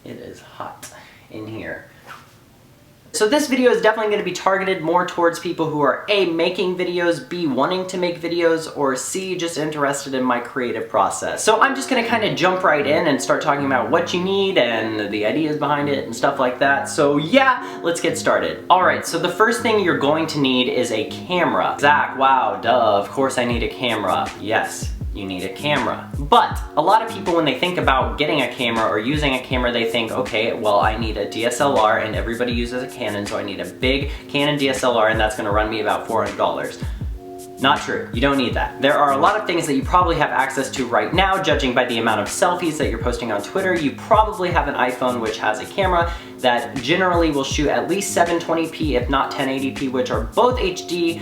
It is hot in here. So this video is definitely going to be targeted more towards people who are A, making videos, B, wanting to make videos, or C, just interested in my creative process. So I'm just going to kind of jump right in and start talking about what you need and the ideas behind it and stuff like that. So yeah, let's get started. Alright, so the first thing you're going to need is a camera. Zach, wow, duh, of course I need a camera. Yes. You need a camera. But a lot of people, when they think about getting a camera or using a camera, they think, okay, well, I need a DSLR and everybody uses a Canon, so I need a big Canon DSLR and that's gonna run me about $400. Not true, you don't need that. There are a lot of things that you probably have access to right now, judging by the amount of selfies that you're posting on Twitter. You probably have an iPhone which has a camera that generally will shoot at least 720p, if not 1080p, which are both HD.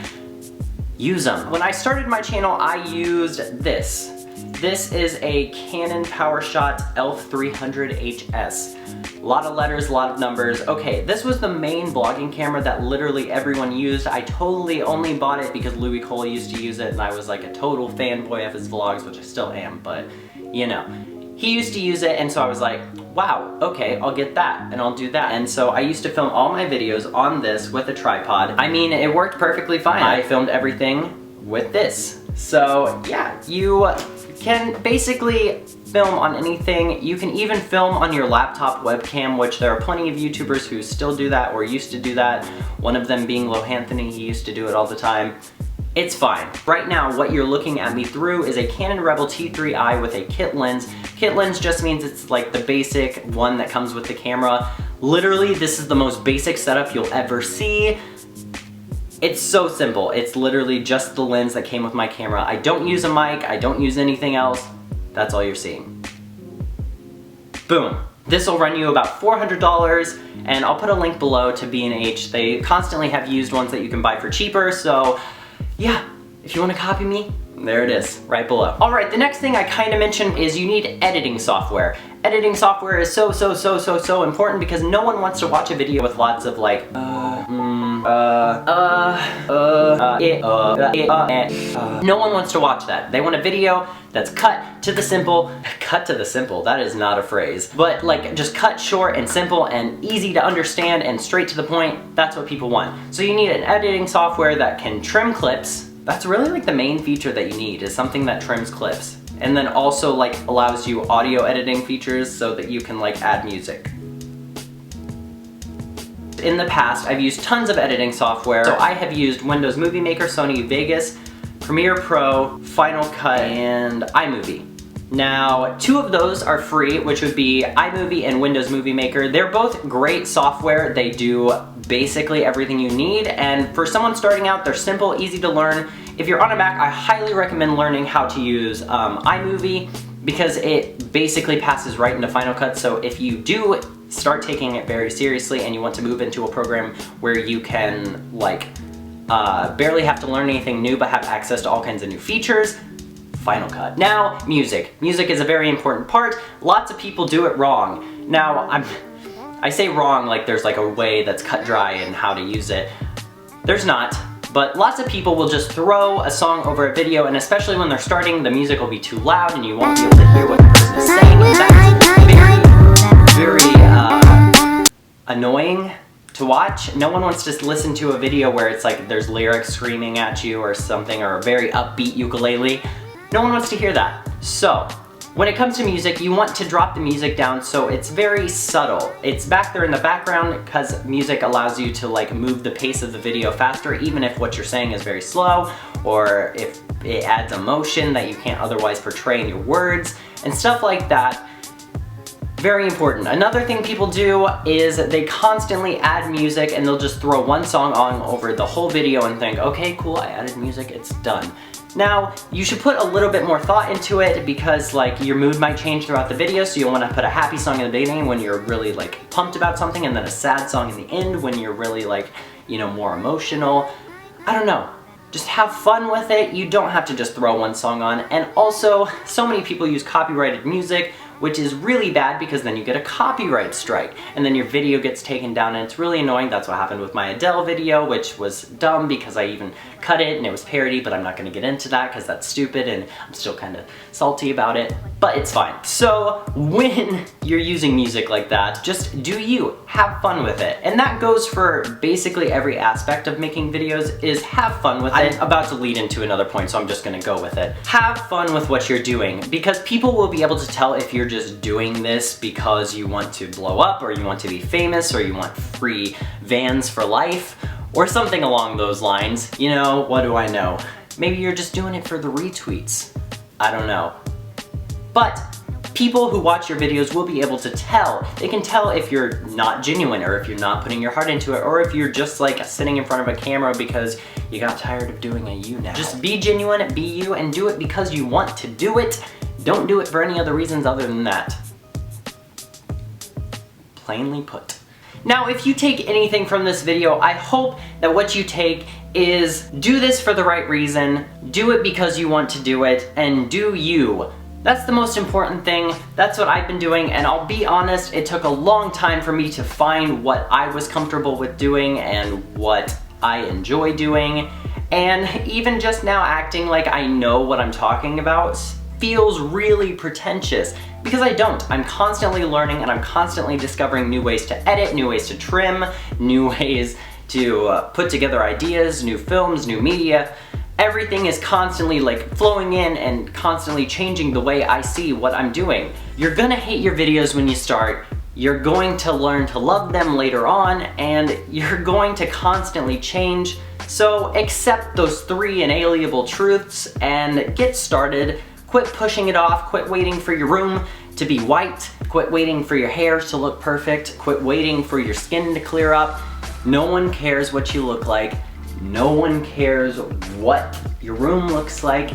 Use them. When I started my channel, I used this. This is a Canon PowerShot ELPH 300HS. A lot of letters, a lot of numbers. Okay, this was the main vlogging camera that literally everyone used. I totally only bought it because Louis Cole used to use it and I was like a total fanboy of his vlogs, which I still am, but you know. He used to use it and so I was like, wow, okay, I'll get that and I'll do that. And so I used to film all my videos on this with a tripod. I mean, it worked perfectly fine. I filmed everything with this. So yeah, you can basically film on anything. You can even film on your laptop webcam, which there are plenty of YouTubers who still do that or used to do that. One of them being Lohanthony, he used to do it all the time. It's fine. Right now, what you're looking at me through is a Canon Rebel T3i with a kit lens. Kit lens just means it's like the basic one that comes with the camera. Literally, this is the most basic setup you'll ever see. It's so simple. It's literally just the lens that came with my camera. I don't use a mic, I don't use anything else. That's all you're seeing. Boom. This will run you about $400, and I'll put a link below to B&H. They constantly have used ones that you can buy for cheaper, so yeah, if you want to copy me, there it is, right below. Alright, the next thing I kind of mentioned is you need editing software. Editing software is so important because no one wants to watch a video with lots of like, no one wants to watch that. They want a video that's cut to the simple. Cut to the simple, that is not a phrase. But like, just cut short and simple and easy to understand and straight to the point. That's what people want. So you need an editing software that can trim clips. That's really like the main feature that you need, is something that trims clips. And then also like allows you audio editing features so that you can like add music. In the past, I've used tons of editing software. So I have used Windows Movie Maker, Sony Vegas, Premiere Pro, Final Cut, and iMovie. Now, two of those are free, which would be iMovie and Windows Movie Maker. They're both great software. They do basically everything you need, and for someone starting out, they're simple, easy to learn. If you're on a Mac, I highly recommend learning how to use iMovie because it basically passes right into Final Cut. So if you do start taking it very seriously and you want to move into a program where you can like barely have to learn anything new but have access to all kinds of new features, Final Cut. Now, music. Music is a very important part. Lots of people do it wrong. Now, I say wrong like there's like a way that's cut dry and how to use it. There's not. But lots of people will just throw a song over a video, and especially when they're starting, the music will be too loud and you won't be able to hear what the person is saying. That's very annoying to watch. No one wants to listen to a video where it's like there's lyrics screaming at you or something, or a very upbeat ukulele. No one wants to hear that. So, when it comes to music, you want to drop the music down so it's very subtle. It's back there in the background because music allows you to like move the pace of the video faster, even if what you're saying is very slow, or if it adds emotion that you can't otherwise portray in your words, and stuff like that. Very important. Another thing people do is they constantly add music and they'll just throw one song on over the whole video and think, okay, cool, I added music, it's done. Now, you should put a little bit more thought into it because like your mood might change throughout the video, so you'll want to put a happy song in the beginning when you're really like pumped about something, and then a sad song in the end when you're really like, you know, more emotional. I don't know. Just have fun with it. You don't have to just throw one song on. And also, so many people use copyrighted music, which is really bad because then you get a copyright strike and then your video gets taken down, and it's really annoying. That's what happened with my Adele video, which was dumb because I even cut it and it was parody, but I'm not gonna get into that because that's stupid and I'm still kind of salty about it, but it's fine. So when you're using music like that, just do you, have fun with it. And that goes for basically every aspect of making videos, is have fun with it. I'm about to lead into another point, so I'm just gonna go with it. Have fun with what you're doing, because people will be able to tell if you're just doing this because you want to blow up, or you want to be famous, or you want free Vans for life, or something along those lines. You know, what do I know? Maybe you're just doing it for the retweets. I don't know. But people who watch your videos will be able to tell. They can tell if you're not genuine, or if you're not putting your heart into it, or if you're just like sitting in front of a camera because you got tired of doing a you now. Just be genuine, be you, and do it because you want to do it. Don't do it for any other reasons other than that. Plainly put. Now, if you take anything from this video, I hope that what you take is do this for the right reason, do it because you want to do it, and do you. That's the most important thing. That's what I've been doing, and I'll be honest, it took a long time for me to find what I was comfortable with doing and what I enjoy doing. And even just now acting like I know what I'm talking about feels really pretentious, because I don't. I'm constantly learning and I'm constantly discovering new ways to edit, new ways to trim, new ways to put together ideas, new films, new media. Everything is constantly like flowing in and constantly changing the way I see what I'm doing. You're gonna hate your videos when you start, you're going to learn to love them later on, and you're going to constantly change. So accept those 3 inalienable truths and get started. Quit pushing it off, quit waiting for your room to be white, quit waiting for your hair to look perfect, quit waiting for your skin to clear up. No one cares what you look like. No one cares what your room looks like.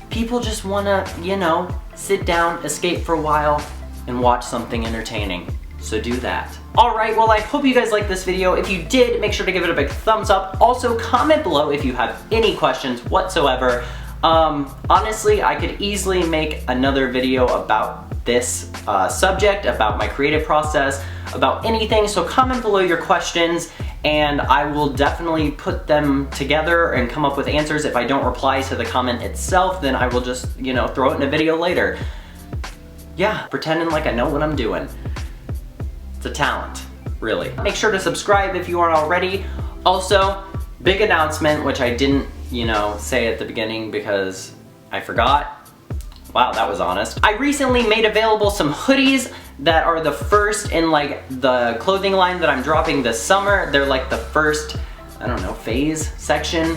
People just wanna, you know, sit down, escape for a while, and watch something entertaining. So do that. Alright, well, I hope you guys liked this video. If you did, make sure to give it a big thumbs up. Also, comment below if you have any questions whatsoever. Honestly, I could easily make another video about this subject, about my creative process, about anything, so comment below your questions and I will definitely put them together and come up with answers. If I don't reply to the comment itself, then I will just, you know, throw it in a video later. Yeah, pretending like I know what I'm doing. It's a talent, really. Make sure to subscribe if you aren't already. Also, big announcement, which I didn't, you know, say at the beginning because I forgot. Wow, that was honest. I recently made available some hoodies that are the first in like the clothing line that I'm dropping this summer. They're like the first, I don't know, phase section.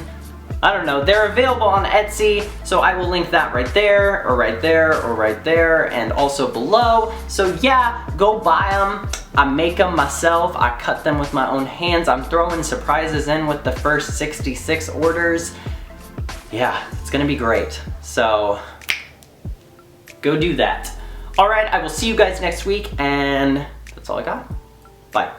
I don't know, they're available on Etsy, so I will link that right there, or right there, or right there, and also below. So yeah, go buy them. I make them myself, I cut them with my own hands. I'm throwing surprises in with the first 66 orders. Yeah, it's gonna be great. So go do that. All right, I will see you guys next week, and that's all I got. Bye.